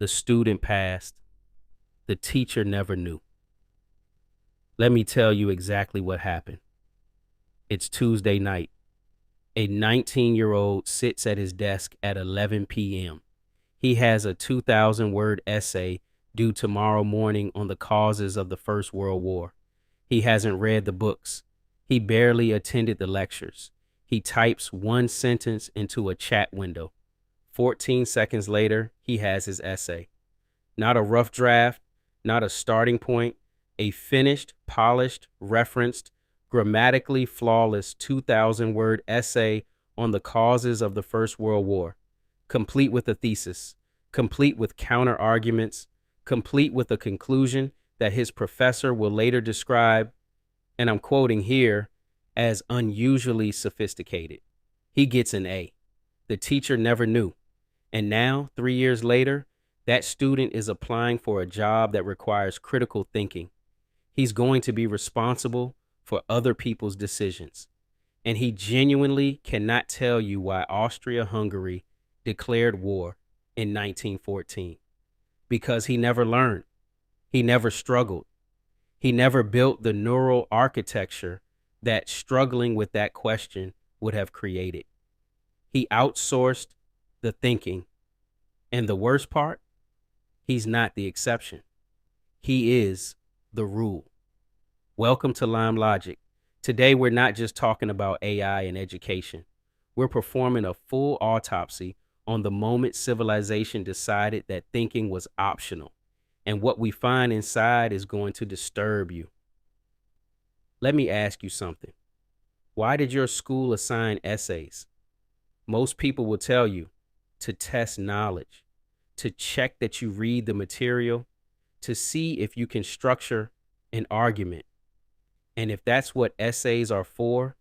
The student passed. The teacher never knew. Let me tell you exactly what happened. It's Tuesday night. A 19-year-old sits at his desk at 11 p.m. He has a 2,000-word essay due tomorrow morning on the causes of the First World War. He hasn't read the books. He barely attended the lectures. He types one sentence into a chat window. 14 seconds later, he has his essay. Not a rough draft, not a starting point, a finished, polished, referenced, grammatically flawless 2,000-word essay on the causes of the First World War, complete with a thesis, complete with counter arguments, complete with a conclusion that his professor will later describe, and I'm quoting here, as unusually sophisticated. He gets an A. The teacher never knew. And now, 3 years later, that student is applying for a job that requires critical thinking. He's going to be responsible for other people's decisions. And he genuinely cannot tell you why Austria-Hungary declared war in 1914. Because he never learned. He never struggled. He never built the neural architecture that struggling with that question would have created. He outsourced the thinking. And the worst part, he's not the exception. He is the rule. Welcome to Lime Logic. Today, we're not just talking about AI and education. We're performing a full autopsy on the moment civilization decided that thinking was optional. And what we find inside is going to disturb you. Let me ask you something. Why did your school assign essays? Most people will tell you to test knowledge, to check that you read the material, to see if you can structure an argument. And if that's what essays are for,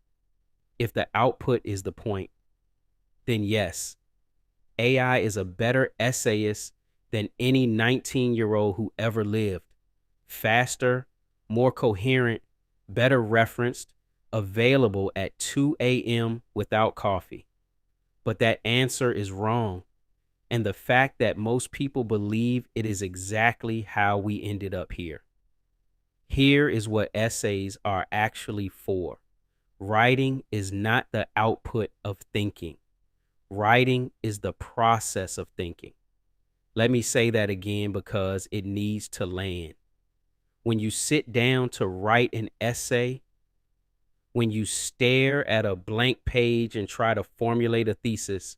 if the output is the point, then yes, AI is a better essayist than any 19-year-old who ever lived. Faster, more coherent, better referenced, available at 2 a.m. without coffee. But that answer is wrong. And the fact that most people believe it is exactly how we ended up here. Here is what essays are actually for. Writing is not the output of thinking. Writing is the process of thinking. Let me say that again because it needs to land. When you sit down to write an essay, when you stare at a blank page and try to formulate a thesis,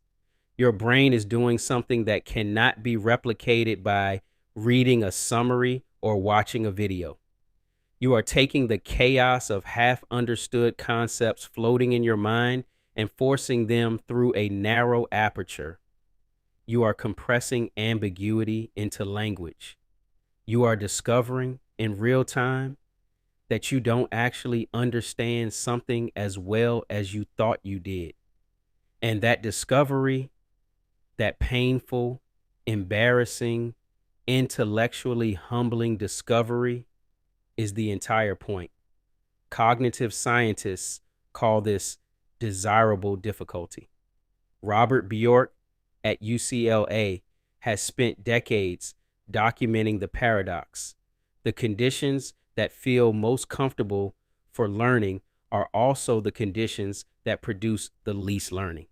your brain is doing something that cannot be replicated by reading a summary or watching a video. You are taking the chaos of half-understood concepts floating in your mind and forcing them through a narrow aperture. You are compressing ambiguity into language. You are discovering in real time that you don't actually understand something as well as you thought you did. And that discovery, that painful, embarrassing, intellectually humbling discovery is the entire point. Cognitive scientists call this desirable difficulty. Robert Bjork at UCLA has spent decades documenting the paradox. The conditions that feel most comfortable for learning are also the conditions that produce the least learning.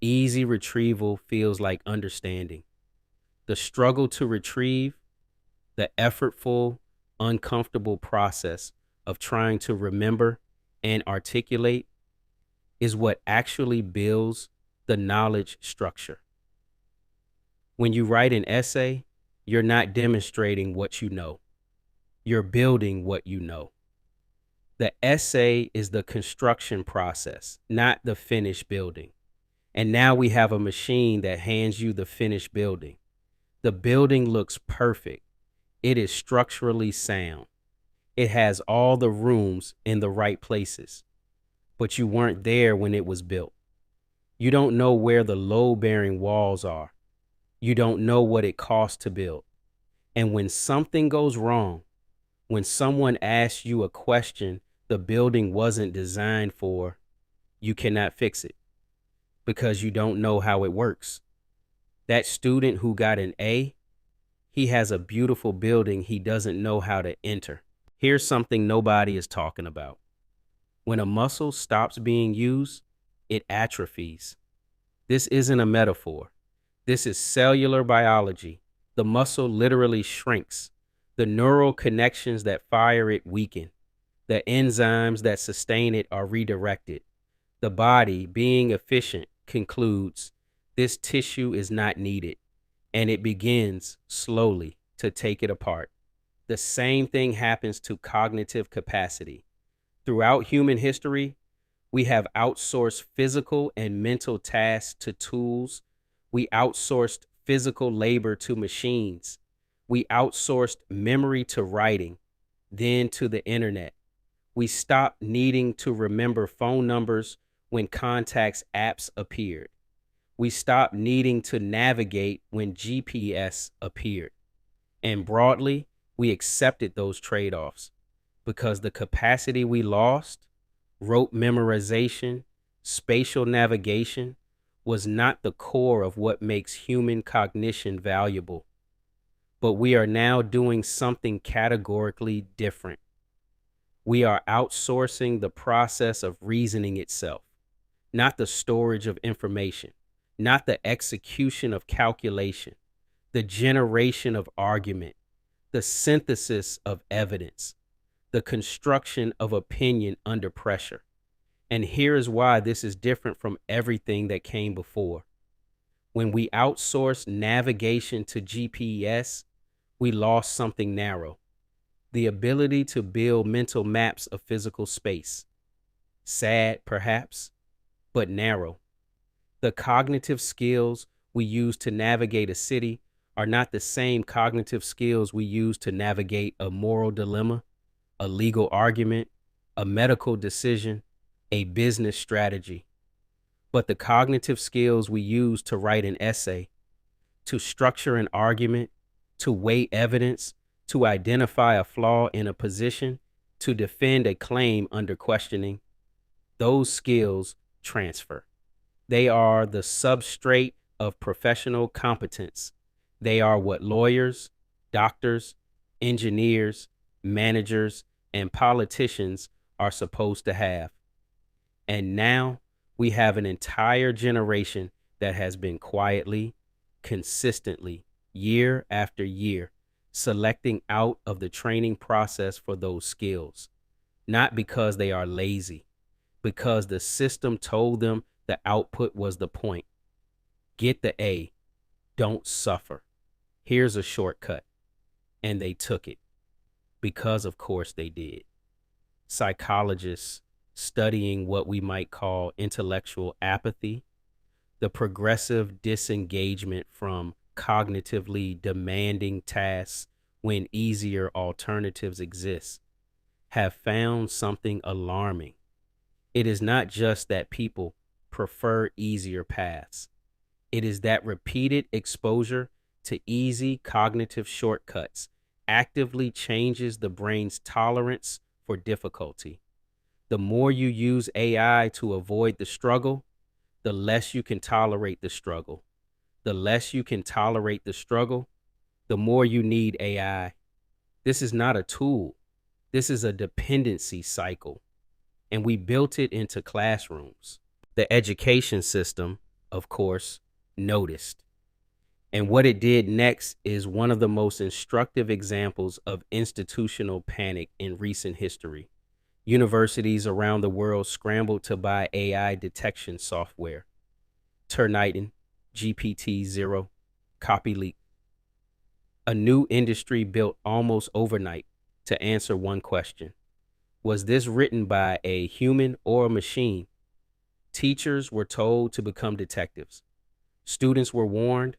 Easy retrieval feels like understanding. The struggle to retrieve, the effortful, uncomfortable process of trying to remember and articulate is what actually builds the knowledge structure. When you write an essay, you're not demonstrating what you know. You're building what you know. The essay is the construction process, not the finished building. And now we have a machine that hands you the finished building. The building looks perfect. It is structurally sound. It has all the rooms in the right places. But you weren't there when it was built. You don't know where the load-bearing walls are. You don't know what it costs to build. And when something goes wrong, when someone asks you a question the building wasn't designed for, you cannot fix it because you don't know how it works. That student who got an A He has a beautiful building he doesn't know how to enter. Here's something nobody is talking about. When a muscle stops being used, it atrophies. This isn't a metaphor. This is cellular biology. The muscle literally shrinks. The neural connections that fire it weaken. The enzymes that sustain it are redirected. The body, being efficient, concludes this tissue is not needed, and it begins slowly to take it apart. The same thing happens to cognitive capacity. Throughout human history, we have outsourced physical and mental tasks to tools. We outsourced physical labor to machines. We outsourced memory to writing, then to the internet. We stopped needing to remember phone numbers when contacts apps appeared. We stopped needing to navigate when GPS appeared. And broadly, we accepted those trade-offs because the capacity we lost, rote memorization, spatial navigation, was not the core of what makes human cognition valuable. But we are now doing something categorically different. We are outsourcing the process of reasoning itself, not the storage of information, not the execution of calculation, the generation of argument, the synthesis of evidence, the construction of opinion under pressure. And here is why this is different from everything that came before. When we outsourced navigation to GPS, we lost something narrow, the ability to build mental maps of physical space. Sad, perhaps, but narrow. The cognitive skills we use to navigate a city are not the same cognitive skills we use to navigate a moral dilemma, a legal argument, a medical decision, a business strategy. But the cognitive skills we use to write an essay, to structure an argument, to weigh evidence, to identify a flaw in a position, to defend a claim under questioning, those skills transfer. They are the substrate of professional competence. They are what lawyers, doctors, engineers, managers, and politicians are supposed to have. And now we have an entire generation that has been quietly, consistently, year after year, selecting out of the training process for those skills, not because they are lazy, because the system told them the output was the point. Get the A, don't suffer. Here's a shortcut. And they took it, because of course they did. Psychologists studying what we might call intellectual apathy, the progressive disengagement from cognitively demanding tasks when easier alternatives exist, have found something alarming. It is not just that people prefer easier paths. It is that repeated exposure to easy cognitive shortcuts actively changes the brain's tolerance for difficulty. The more you use AI to avoid the struggle, the less you can tolerate the struggle. The less you can tolerate the struggle, the more you need AI. This is not a tool. This is a dependency cycle. And we built it into classrooms. The education system, of course, noticed. And what it did next is one of the most instructive examples of institutional panic in recent history. Universities around the world scrambled to buy AI detection software. Turnitin, GPT-0, copy leak. A new industry built almost overnight to answer one question. Was this written by a human or a machine? Teachers were told to become detectives. Students were warned.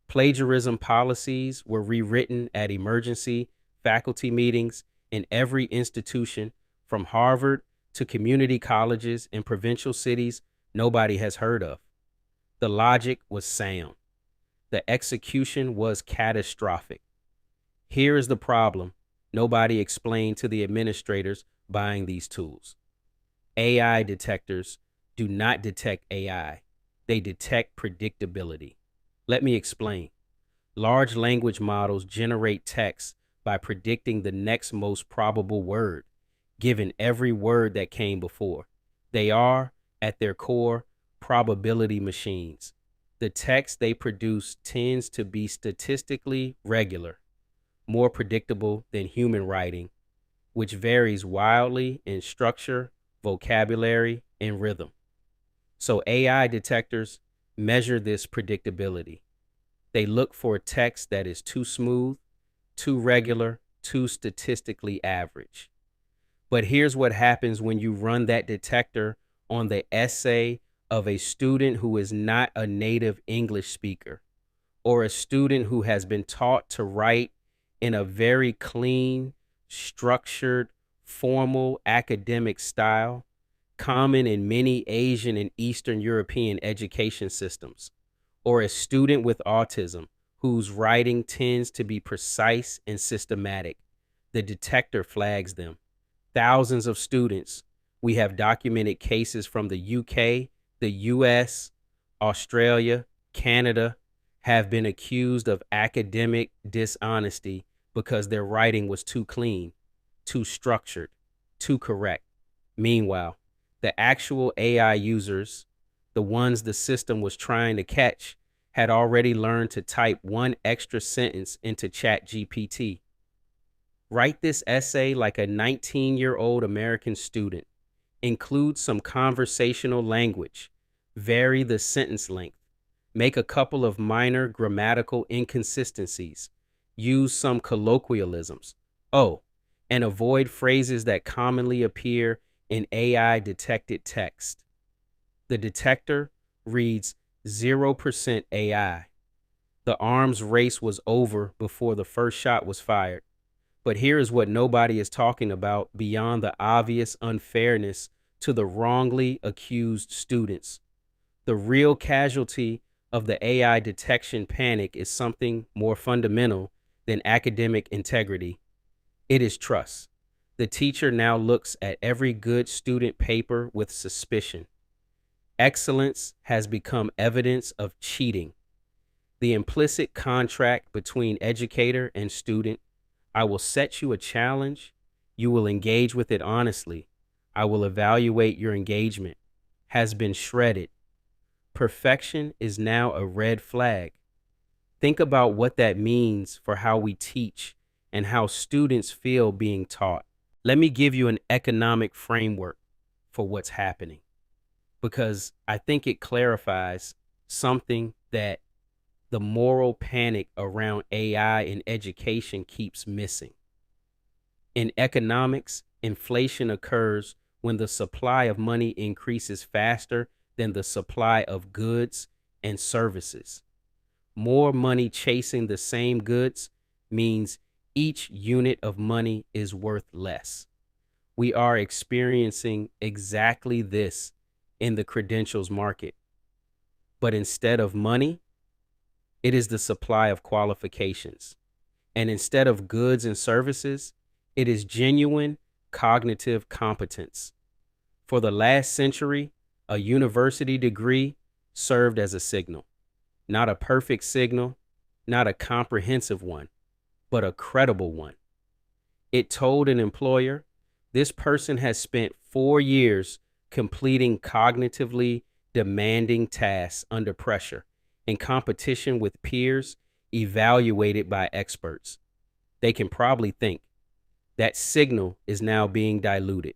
Plagiarism policies were rewritten at emergency faculty meetings in every institution, from Harvard to community colleges in provincial cities nobody has heard of. The logic was sound. The execution was catastrophic. Here is the problem nobody explained to the administrators buying these tools. AI detectors do not detect AI. They detect predictability. Let me explain. Large language models generate text by predicting the next most probable word, given every word that came before. They are, at their core, probability machines. The text they produce tends to be statistically regular, more predictable than human writing, which varies wildly in structure, vocabulary, and rhythm. So AI detectors measure this predictability. They look for text that is too smooth, too regular, too statistically average. But here's what happens when you run that detector on the essay of a student who is not a native English speaker, or a student who has been taught to write in a very clean, structured, formal academic style, common in many Asian and Eastern European education systems, or a student with autism whose writing tends to be precise and systematic. The detector flags them. Thousands of students. We have documented cases from the UK, the US, Australia, Canada, have been accused of academic dishonesty because their writing was too clean, too structured, too correct. Meanwhile, the actual AI users, the ones the system was trying to catch, had already learned to type one extra sentence into ChatGPT. Write this essay like a 19-year-old American student. Include some conversational language. Vary the sentence length. Make a couple of minor grammatical inconsistencies. Use some colloquialisms. Oh, and avoid phrases that commonly appear in AI detected text. The detector reads 0% AI. The arms race was over before the first shot was fired. But here is what nobody is talking about beyond the obvious unfairness to the wrongly accused students. The real casualty of the AI detection panic is something more fundamental than academic integrity. It is trust. The teacher now looks at every good student paper with suspicion. Excellence has become evidence of cheating. The implicit contract between educator and student: I will set you a challenge. You will engage with it honestly. I will evaluate your engagement, has been shredded. Perfection is now a red flag. Think about what that means for how we teach and how students feel being taught. Let me give you an economic framework for what's happening, because I think it clarifies something that the moral panic around AI in education keeps missing. In economics, inflation occurs when the supply of money increases faster than the supply of goods and services. More money chasing the same goods means each unit of money is worth less. We are experiencing exactly this in the credentials market. But instead of money, it is the supply of qualifications. And instead of goods and services, it is genuine cognitive competence. For the last century, a university degree served as a signal. Not a perfect signal, not a comprehensive one, but a credible one. It told an employer, this person has spent 4 years completing cognitively demanding tasks under pressure, in competition with peers, evaluated by experts. They can probably think. That signal is now being diluted.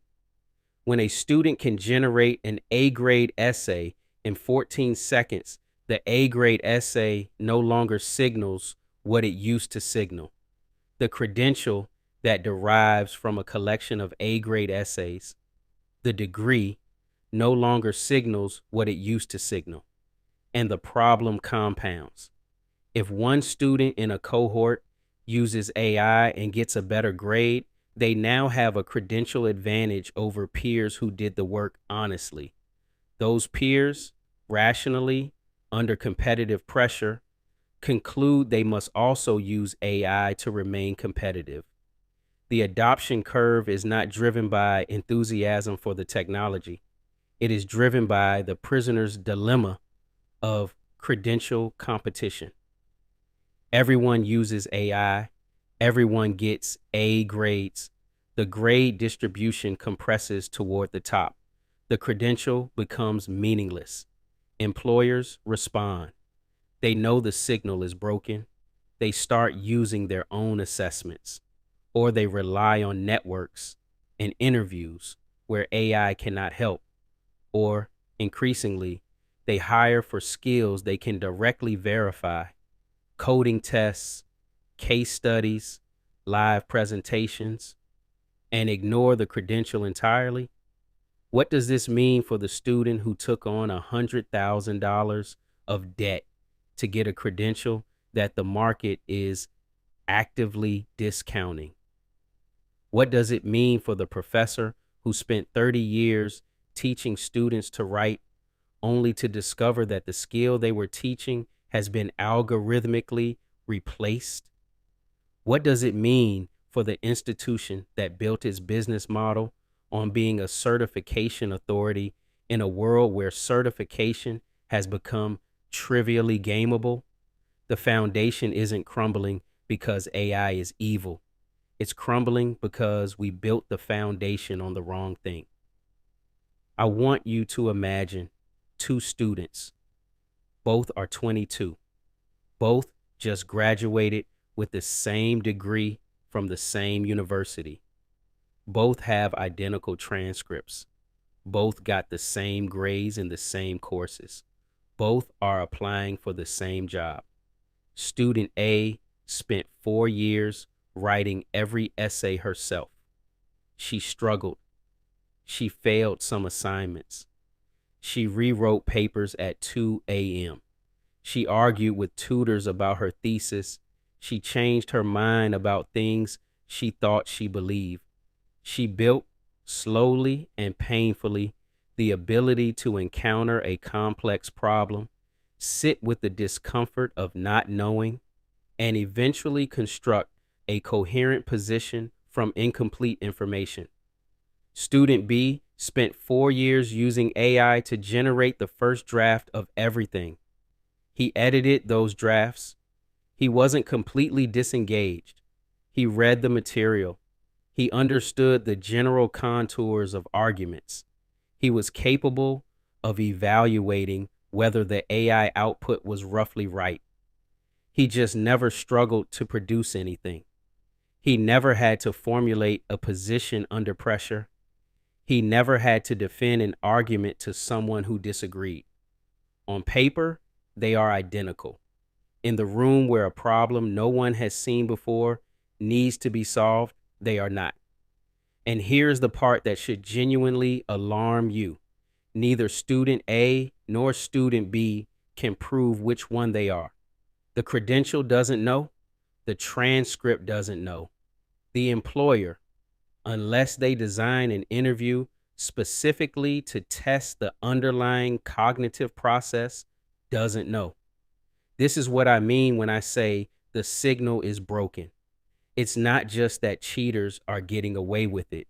When a student can generate an A-grade essay in 14 seconds, the A-grade essay no longer signals what it used to signal. The credential that derives from a collection of A-grade essays, the degree, no longer signals what it used to signal. And the problem compounds. If one student in a cohort uses AI and gets a better grade, they now have a credential advantage over peers who did the work honestly. Those peers, rationally, under competitive pressure, conclude they must also use AI to remain competitive. The adoption curve is not driven by enthusiasm for the technology. It is driven by the prisoner's dilemma of credential competition. Everyone uses AI. Everyone gets A grades. The grade distribution compresses toward the top. The credential becomes meaningless. Employers respond. They know the signal is broken. They start using their own assessments, or they rely on networks and interviews where AI cannot help, or increasingly, they hire for skills they can directly verify: coding tests, case studies, live presentations, and ignore the credential entirely. What does this mean for the student who took on $100,000 of debt to get a credential that the market is actively discounting? What does it mean for the professor who spent 30 years teaching students to write, only to discover that the skill they were teaching has been algorithmically replaced? What does it mean for the institution that built its business model on being a certification authority in a world where certification has become trivially gameable? The foundation isn't crumbling because AI is evil. It's crumbling because we built the foundation on the wrong thing. I want you to imagine two students. Both are 22. Both just graduated with the same degree from the same university. Both have identical transcripts. Both got the same grades in the same courses. Both are applying for the same job. Student A spent 4 years writing every essay herself. She struggled. She failed some assignments. She rewrote papers at 2 a.m. She argued with tutors about her thesis. She changed her mind about things she thought she believed. She built, slowly and painfully, the ability to encounter a complex problem, sit with the discomfort of not knowing, and eventually construct a coherent position from incomplete information. Student B spent 4 years using AI to generate the first draft of everything. He edited those drafts. He wasn't completely disengaged. He read the material. He understood the general contours of arguments. He was capable of evaluating whether the AI output was roughly right. He just never struggled to produce anything. He never had to formulate a position under pressure. He never had to defend an argument to someone who disagreed. On paper, they are identical. In the room where a problem no one has seen before needs to be solved, they are not. And here's the part that should genuinely alarm you. Neither student A nor student B can prove which one they are. The credential doesn't know. The transcript doesn't know. The employer, unless they design an interview specifically to test the underlying cognitive process, doesn't know. This is what I mean when I say the signal is broken. It's not just that cheaters are getting away with it.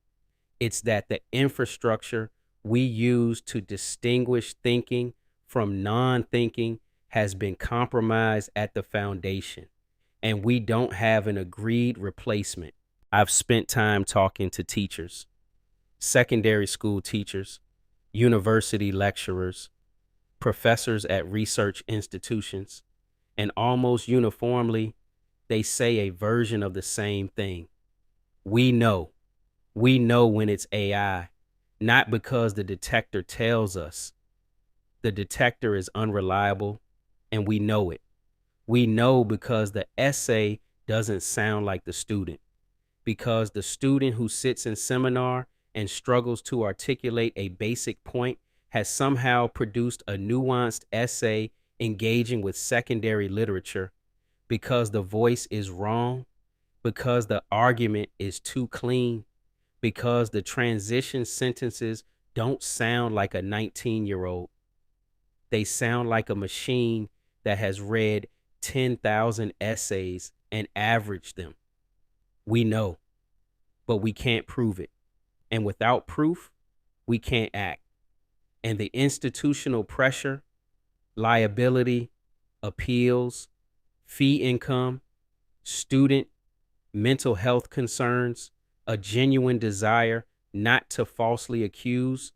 It's that the infrastructure we use to distinguish thinking from non-thinking has been compromised at the foundation, and we don't have an agreed replacement. I've spent time talking to teachers, secondary school teachers, university lecturers, professors at research institutions, and almost uniformly, they say a version of the same thing. We know. We know when it's AI, not because the detector tells us. The detector is unreliable, and we know it. We know because the essay doesn't sound like the student, because the student who sits in seminar and struggles to articulate a basic point has somehow produced a nuanced essay engaging with secondary literature, because the voice is wrong, because the argument is too clean, because the transition sentences don't sound like a 19-year-old. They sound like a machine that has read 10,000 essays and averaged them. We know, but we can't prove it. And without proof, we can't act. And the institutional pressure, liability, appeals, fee income, student mental health concerns, a genuine desire not to falsely accuse,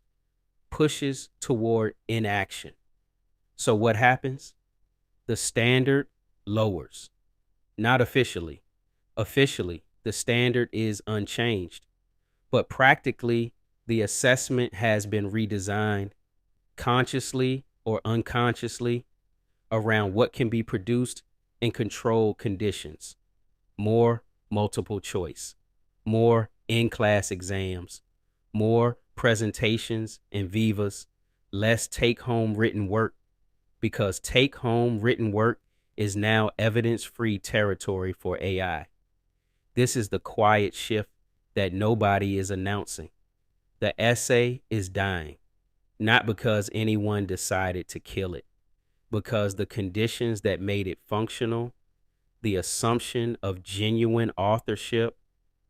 pushes toward inaction. So what happens? The standard lowers. Not officially. Officially, the standard is unchanged. But practically, the assessment has been redesigned consciously or unconsciously around what can be produced in controlled conditions. More multiple choice, more in-class exams, more presentations and vivas, less take-home written work, because take-home written work is now evidence-free territory for AI. This is the quiet shift that nobody is announcing. The essay is dying, not because anyone decided to kill it, because the conditions that made it functional, the assumption of genuine authorship,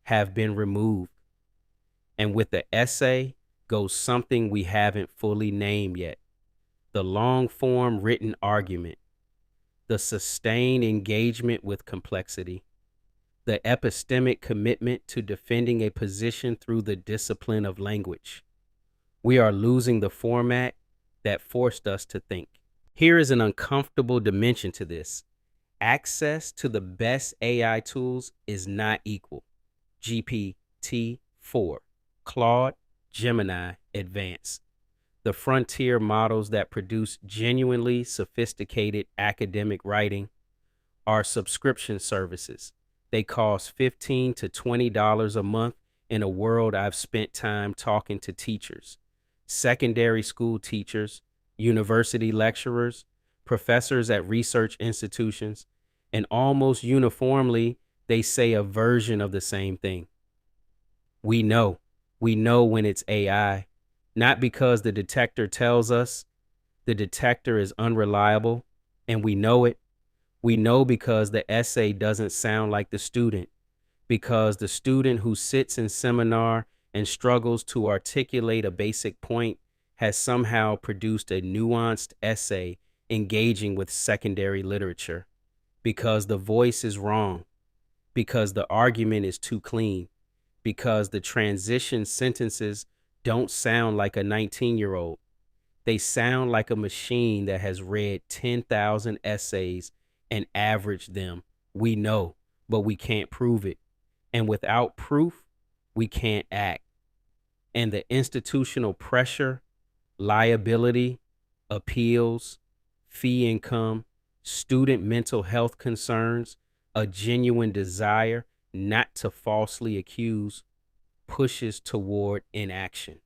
have been removed. And with the essay goes something we haven't fully named yet: the long form written argument, the sustained engagement with complexity, the epistemic commitment to defending a position through the discipline of language. We are losing the format that forced us to think. Here is an uncomfortable dimension to this. Access to the best AI tools is not equal. GPT-4, Claude, Gemini, Advanced. The frontier models that produce genuinely sophisticated academic writing are subscription services. They cost $15 to $20 a month in a world I've spent time talking to teachers, secondary school teachers, university lecturers, professors at research institutions, and almost uniformly, they say a version of the same thing. We know when it's AI, not because the detector tells us. The detector is unreliable, and we know it. We know because the essay doesn't sound like the student, because the student who sits in seminar and struggles to articulate a basic point has somehow produced a nuanced essay engaging with secondary literature, because the voice is wrong, because the argument is too clean, because the transition sentences don't sound like a 19-year-old. They sound like a machine that has read 10,000 essays and averaged them. We know, but we can't prove it. And without proof, we can't act. And the institutional pressure, liability, appeals, fee income, student mental health concerns, a genuine desire not to falsely accuse, pushes toward inaction.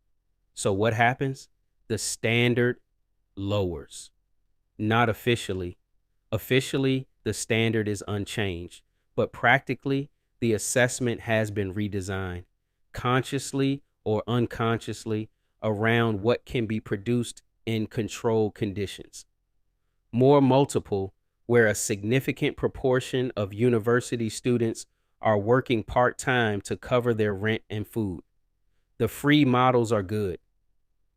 So what happens? The standard lowers. Not officially. Officially, the standard is unchanged, but practically, the assessment has been redesigned, consciously or unconsciously, around what can be produced in controlled conditions. More multiple, where a significant proportion of university students are working part-time to cover their rent and food. The free models are good,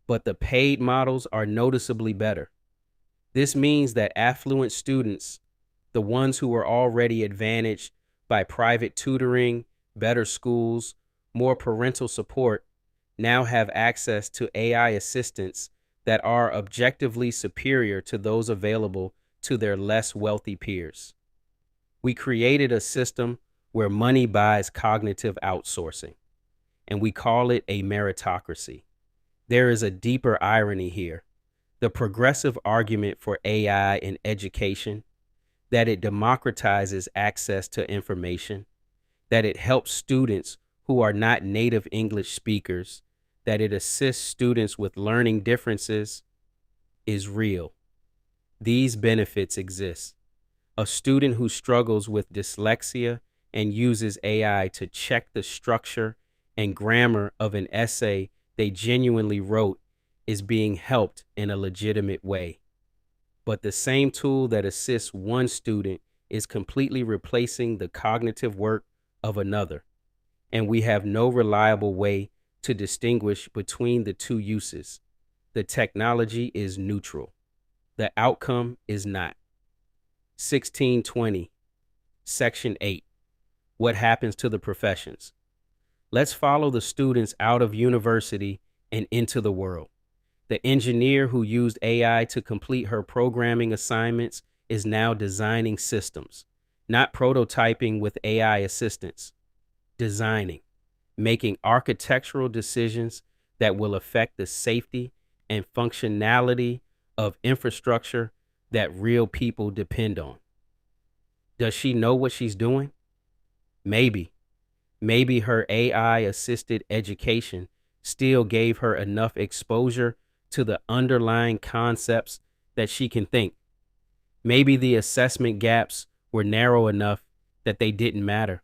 but the paid models are noticeably better. This means that affluent students, the ones who are already advantaged by private tutoring, better schools, more parental support, now have access to AI assistants that are objectively superior to those available to their less wealthy peers. We created a system where money buys cognitive outsourcing, and we call it a meritocracy. There is a deeper irony here. The progressive argument for AI in education, that it democratizes access to information, that it helps students who are not native English speakers, that it assists students with learning differences, is real. These benefits exist. A student who struggles with dyslexia and uses AI to check the structure and grammar of an essay they genuinely wrote is being helped in a legitimate way. But the same tool that assists one student is completely replacing the cognitive work of another, and we have no reliable way to distinguish between the two uses. The technology is neutral. The outcome is not. 1620, Section 8. What happens to the professions? Let's follow the students out of university and into the world. The engineer who used AI to complete her programming assignments is now designing systems, not prototyping with AI assistance, designing, making architectural decisions that will affect the safety and functionality of infrastructure that real people depend on. Does she know what she's doing? Maybe. Maybe her AI assisted education still gave her enough exposure to the underlying concepts that she can think. Maybe the assessment gaps were narrow enough that they didn't matter.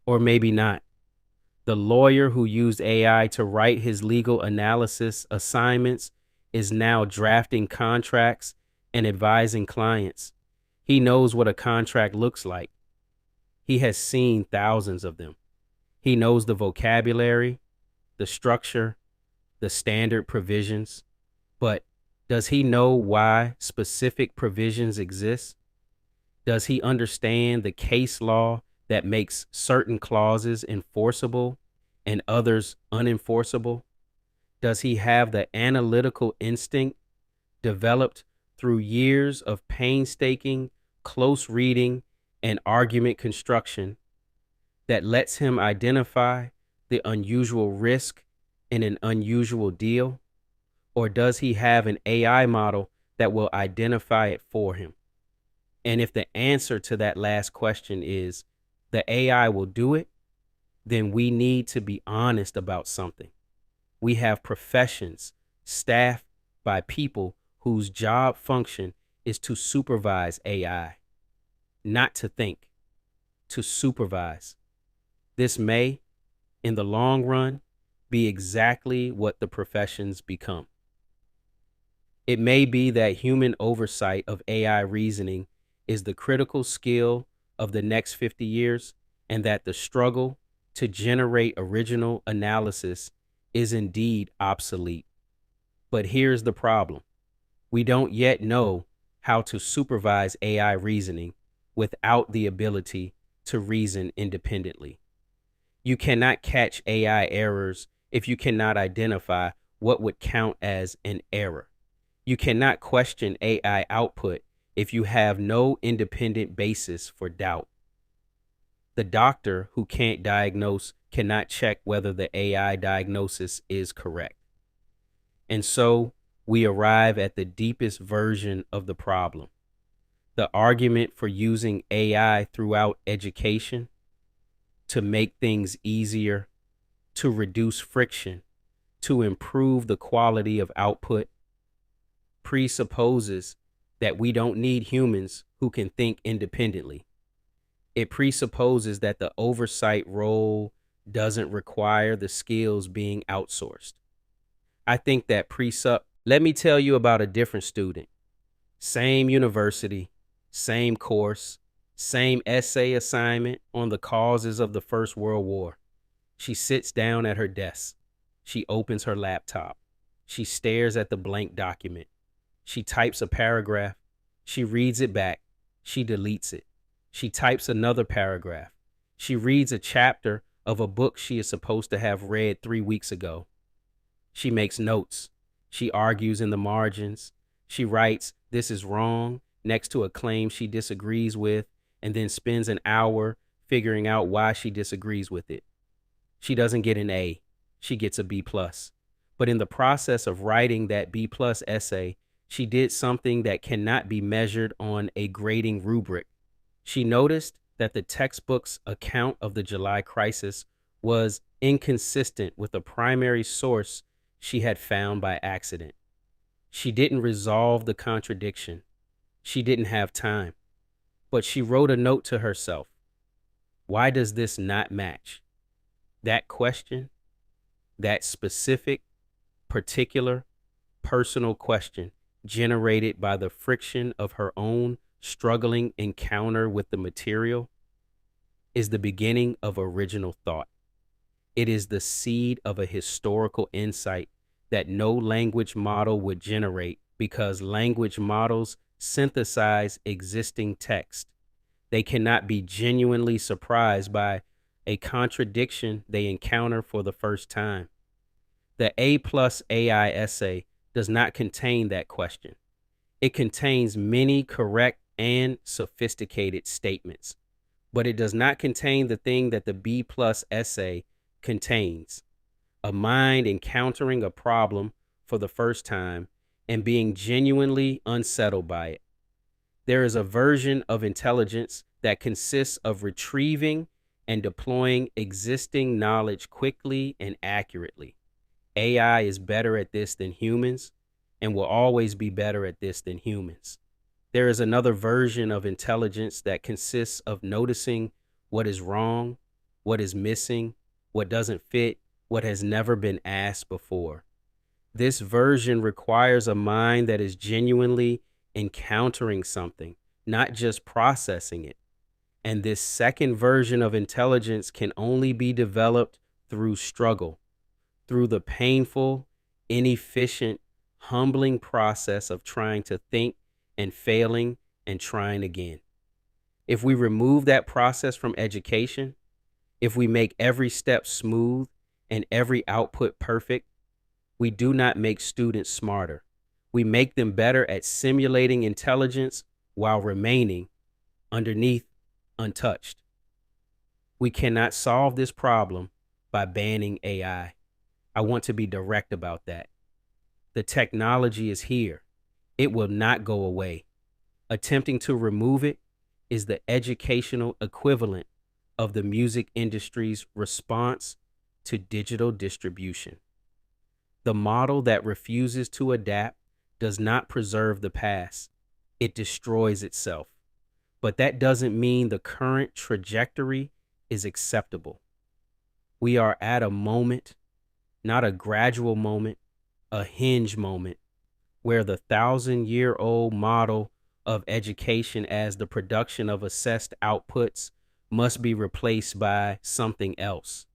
Or maybe not. The lawyer who used AI to write his legal analysis assignments is now drafting contracts and advising clients. He knows what a contract looks like. He has seen thousands of them. He knows the vocabulary, the structure, the standard provisions. But does he know why specific provisions exist? Does he understand the case law that makes certain clauses enforceable and others unenforceable? Does he have the analytical instinct developed through years of painstaking, close reading, and argument construction that lets him identify the unusual risk in an unusual deal? Or does he have an AI model that will identify it for him? And if the answer to that last question is the AI will do it, then we need to be honest about something. We have professions staffed by people whose job function is to supervise AI, not to think, to supervise. This may, in the long run, be exactly what the professions become. It may be that human oversight of AI reasoning is the critical skill of the next 50 years, and that the struggle to generate original analysis is indeed obsolete. But here's the problem. We don't yet know how to supervise AI reasoning without the ability to reason independently. You cannot catch AI errors if you cannot identify what would count as an error. You cannot question AI output if you have no independent basis for doubt. The doctor who can't diagnose cannot check whether the AI diagnosis is correct. And so we arrive at the deepest version of the problem. The argument for using AI throughout education to make things easier, to reduce friction, to improve the quality of output, presupposes that we don't need humans who can think independently. It presupposes that the oversight role doesn't require the skills being outsourced. I think that let me tell you about a different student. Same university, same course, same essay assignment on the causes of the First World War. She sits down at her desk. She opens her laptop. She stares at the blank document. She types a paragraph. She reads it back. She deletes it. She types another paragraph. She reads a chapter of a book she is supposed to have read 3 weeks ago. She makes notes. She argues in the margins. She writes, "This is wrong," next to a claim she disagrees with, and then spends an hour figuring out why she disagrees with it. She doesn't get an A. She gets a B+. But in the process of writing that B+ essay, she did something that cannot be measured on a grading rubric. She noticed that the textbook's account of the July crisis was inconsistent with a primary source she had found by accident. She didn't resolve the contradiction. She didn't have time. But she wrote a note to herself. Why does this not match? That question, that specific, particular, personal question generated by the friction of her own struggling encounter with the material, is the beginning of original thought. It is the seed of a historical insight that no language model would generate, because language models synthesize existing text. They cannot be genuinely surprised by a contradiction they encounter for the first time. The A plus AI essay does not contain that question. It contains many correct and sophisticated statements, but it does not contain the thing that the B plus essay contains: a mind encountering a problem for the first time and being genuinely unsettled by it. There is a version of intelligence that consists of retrieving and deploying existing knowledge quickly and accurately. AI is better at this than humans and will always be better at this than humans. There is another version of intelligence that consists of noticing what is wrong, what is missing, what doesn't fit, what has never been asked before. This version requires a mind that is genuinely encountering something, not just processing it. And this second version of intelligence can only be developed through struggle, through the painful, inefficient, humbling process of trying to think and failing and trying again. If we remove that process from education, if we make every step smooth and every output perfect, we do not make students smarter. We make them better at simulating intelligence while remaining underneath untouched. We cannot solve this problem by banning AI. I want to be direct about that. The technology is here. It will not go away. Attempting to remove it is the educational equivalent of the music industry's response to digital distribution. The model that refuses to adapt does not preserve the past. It destroys itself. But that doesn't mean the current trajectory is acceptable. We are at a moment, not a gradual moment, a hinge moment, where the 1,000-year-old model of education as the production of assessed outputs must be replaced by something else.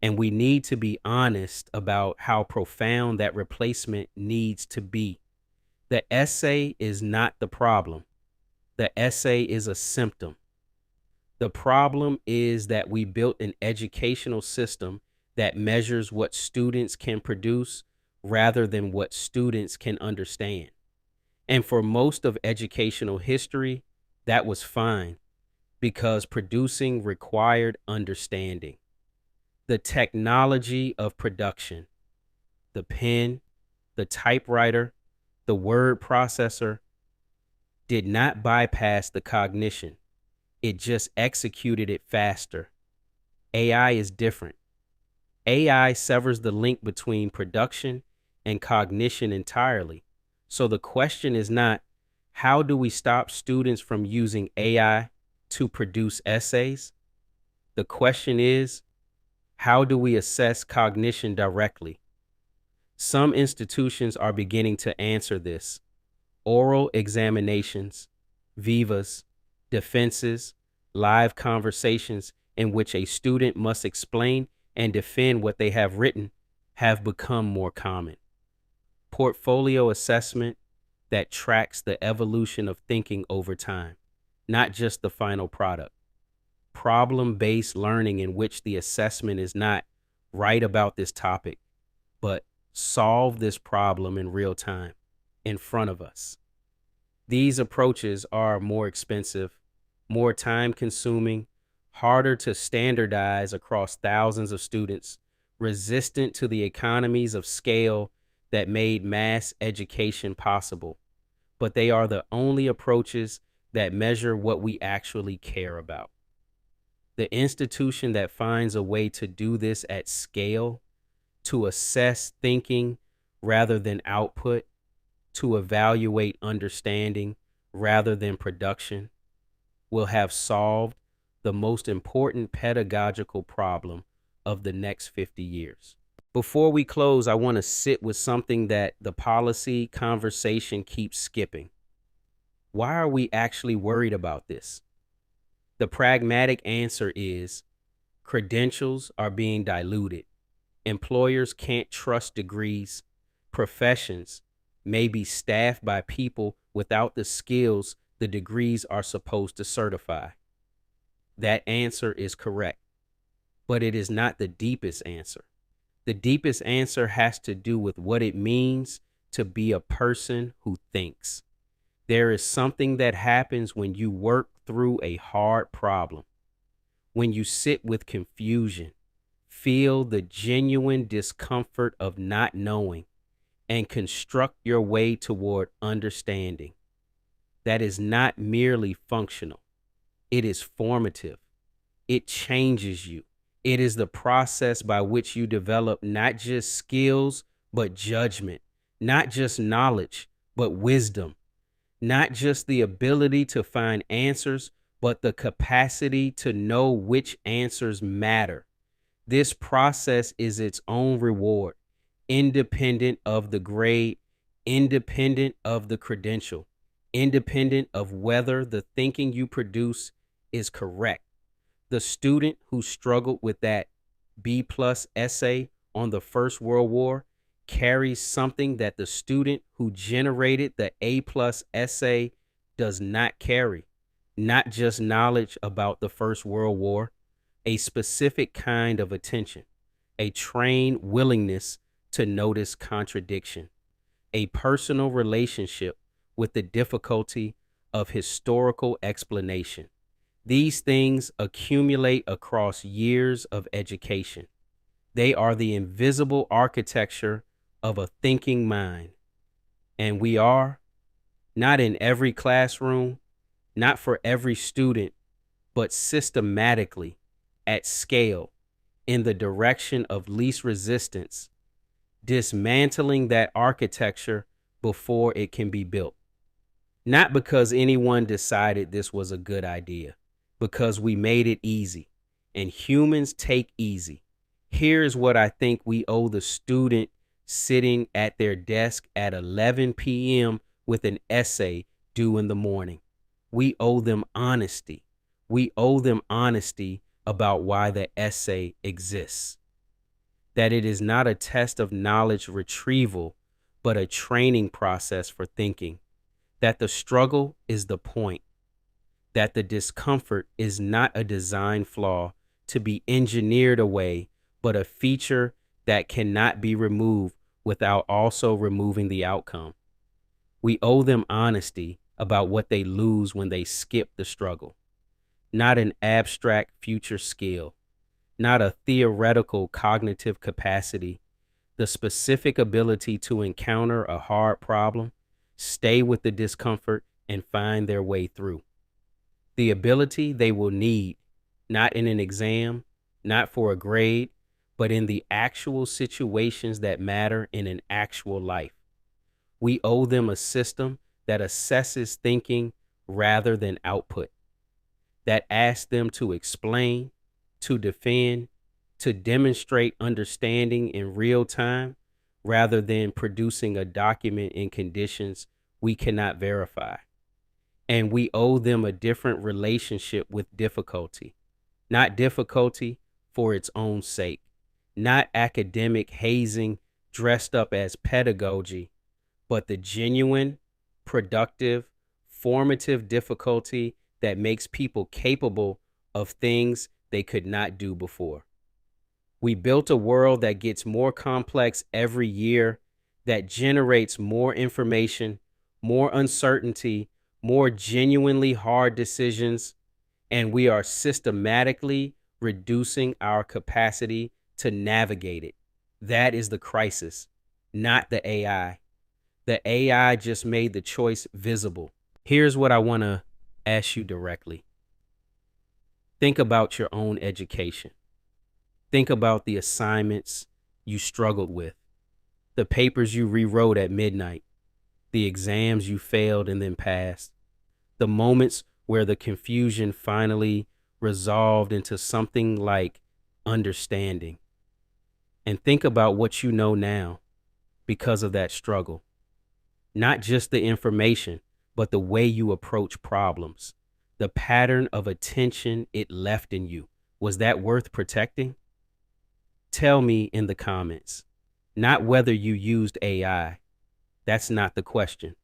And we need to be honest about how profound that replacement needs to be. The essay is not the problem. The essay is a symptom. The problem is that we built an educational system that measures what students can produce rather than what students can understand. And for most of educational history, that was fine because producing required understanding. The technology of production, the pen, the typewriter, the word processor, did not bypass the cognition. It just executed it faster. AI is different. AI severs the link between production and cognition entirely. So the question is not, how do we stop students from using AI to produce essays? The question is, how do we assess cognition directly? Some institutions are beginning to answer this. Oral examinations, vivas, defenses, live conversations in which a student must explain and defend what they have written have become more common. Portfolio assessment that tracks the evolution of thinking over time, not just the final product. Problem-based learning in which the assessment is not write about this topic, but solve this problem in real time in front of us. These approaches are more expensive, more time-consuming, harder to standardize across thousands of students, resistant to the economies of scale that made mass education possible. But they are the only approaches that measure what we actually care about. The institution that finds a way to do this at scale, to assess thinking rather than output, to evaluate understanding rather than production, will have solved the most important pedagogical problem of the next 50 years. Before we close, I want to sit with something that the policy conversation keeps skipping. Why are we actually worried about this? The pragmatic answer is credentials are being diluted. Employers can't trust degrees. Professions may be staffed by people without the skills the degrees are supposed to certify. That answer is correct, but it is not the deepest answer. The deepest answer has to do with what it means to be a person who thinks. There is something that happens when you work through a hard problem, when you sit with confusion, feel the genuine discomfort of not knowing, and construct your way toward understanding. That is not merely functional, it is formative. It changes you. It is the process by which you develop not just skills, but judgment, not just knowledge, but wisdom, not just the ability to find answers, but the capacity to know which answers matter. This process is its own reward, independent of the grade, independent of the credential, independent of whether the thinking you produce is correct. The student who struggled with that B+ essay on the First World War carries something that the student who generated the A+ essay does not carry. Not just knowledge about the First World War, a specific kind of attention, a trained willingness to notice contradiction, a personal relationship with the difficulty of historical explanation. These things accumulate across years of education. They are the invisible architecture of a thinking mind. And we are, not in every classroom, not for every student, but systematically, at scale, in the direction of least resistance, dismantling that architecture before it can be built. Not because anyone decided this was a good idea, because we made it easy, and humans take easy. Here's what I think we owe the student sitting at their desk at 11 p.m. with an essay due in the morning. We owe them honesty. We owe them honesty about why the essay exists. That it is not a test of knowledge retrieval, but a training process for thinking. That the struggle is the point. That the discomfort is not a design flaw to be engineered away, but a feature that cannot be removed without also removing the outcome. We owe them honesty about what they lose when they skip the struggle. Not an abstract future skill, not a theoretical cognitive capacity, the specific ability to encounter a hard problem, stay with the discomfort, and find their way through. The ability they will need, not in an exam, not for a grade, but in the actual situations that matter in an actual life. We owe them a system that assesses thinking rather than output, that asks them to explain, to defend, to demonstrate understanding in real time, rather than producing a document in conditions we cannot verify. And we owe them a different relationship with difficulty, not difficulty for its own sake, not academic hazing dressed up as pedagogy, but the genuine, productive, formative difficulty that makes people capable of things they could not do before. We built a world that gets more complex every year, that generates more information, more uncertainty, more genuinely hard decisions, and we are systematically reducing our capacity to navigate it. That is the crisis, not the AI. The AI just made the choice visible. Here's what I want to ask you directly. Think about your own education. Think about the assignments you struggled with, the papers you rewrote at midnight, the exams you failed and then passed, the moments where the confusion finally resolved into something like understanding. And think about what you know now because of that struggle. Not just the information, but the way you approach problems, the pattern of attention it left in you. Was that worth protecting? Tell me in the comments, not whether you used AI. That's not the question.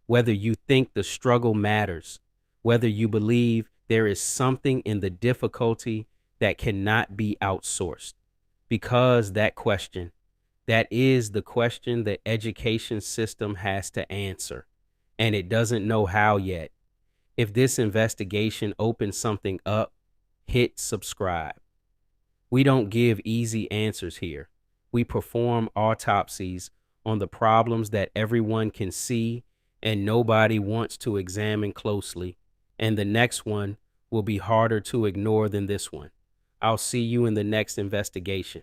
Whether you think the struggle matters, whether you believe There is something in the difficulty that cannot be outsourced, because that is the question the education system has to answer, and it doesn't know how yet. If this investigation opens something up, hit subscribe. We don't give easy answers here. We perform autopsies on the problems that everyone can see and nobody wants to examine closely. And the next one will be harder to ignore than this one. I'll see you in the next investigation.